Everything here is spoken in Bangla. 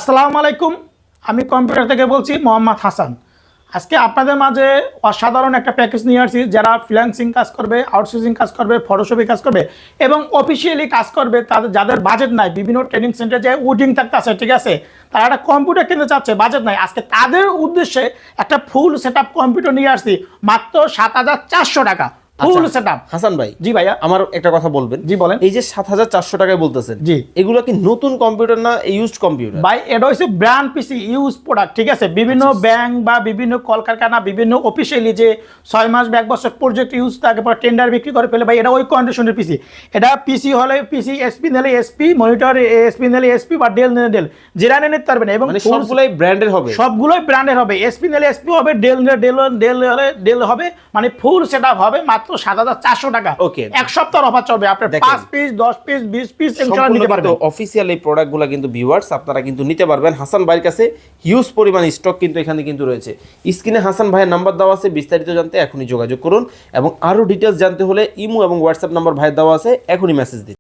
আসসালামু আলাইকুম। আমি কম্পিউটার থেকে বলছি মোহাম্মদ হাসান। আজকে আপনাদের মাঝে অসাধারণ একটা প্যাকেজ নিয়ে আসছি। যারা ফ্রিল্যান্সিং কাজ করবে, আউটসোর্সিং কাজ করবে, ফটোশপে কাজ করবে এবং অফিসিয়ালি কাজ করবে, তাদের যাদের বাজেট নাই, বিভিন্ন ট্রেনিং সেন্টারে যে উইটিং থাকতে আছে, ঠিক আছে, তারা একটা কম্পিউটার কিনতে চাচ্ছে, বাজেট নাই। আজকে তাদের উদ্দেশ্যে একটা ফুল সেট আপ কম্পিউটার নিয়ে আসছি মাত্র ৭,৪০০ টাকা। Full setup. হাসান ভাই, জি ভাইয়া, আমার একটা কথা বলবেন। জি বলেন। এই যে ৭,৪০০ টাকায় বলতেছেন, জি, এগুলো কি নতুন কম্পিউটার না ইউজড কম্পিউটার? ভাই এটা হচ্ছে ব্র্যান্ড পিসি, ইউজ প্রোডাক্ট, ঠিক আছে। বিভিন্ন ব্যাংক বা বিভিন্ন কলকারখানা, বিভিন্ন অফিসিয়ালি যে ৬ মাস বা ১ বছর প্রজেক্ট ইউজ থাকে, পর টেন্ডার বিক্রি করে ফেলে, ভাই এটা ওই কন্ডিশনের পিসি। এটা পিসি হলে পিসি, এসপি নিলে এসপি, মনিটর এসপি নিলে এসপি বা ডেল নিলে ডেল, যেটা নিতে পারবেন। এবং মানে সবগুলাই ব্র্যান্ডের হবে? সবগুলোই ব্র্যান্ডের হবে। এসপি নিলে এসপি হবে, ডেল নিলে ডেল হলে ডেল হবে। মানে ফুল সেটআপ হবে মাত্র ৭,৪০০ টাকা। ওকে, এক সপ্তাহ অফার চলবে। আপনি 5 পিস, 10 পিস, 20 পিস ইনশাআল্লাহ নিতে পারবেন। অফিসিয়াল এই প্রোডাক্টগুলো কিন্তু ভিউয়ার্স আপনারা কিন্তু নিতে পারবেন। হাসান ভাইয়ের কাছে হিউজ পরিমাণ স্টক কিন্তু এখানে কিন্তু রয়েছে। স্ক্রিনে হাসান ভাইয়ের নাম্বার দেওয়া আছে, বিস্তারিত জানতে এখনই যোগাযোগ করুন এবং আরো ডিটেইলস জানতে হলে ইমো এবং হোয়াটসঅ্যাপ নাম্বার ভাইয়ের দেওয়া আছে, এখনই মেসেজ দিন।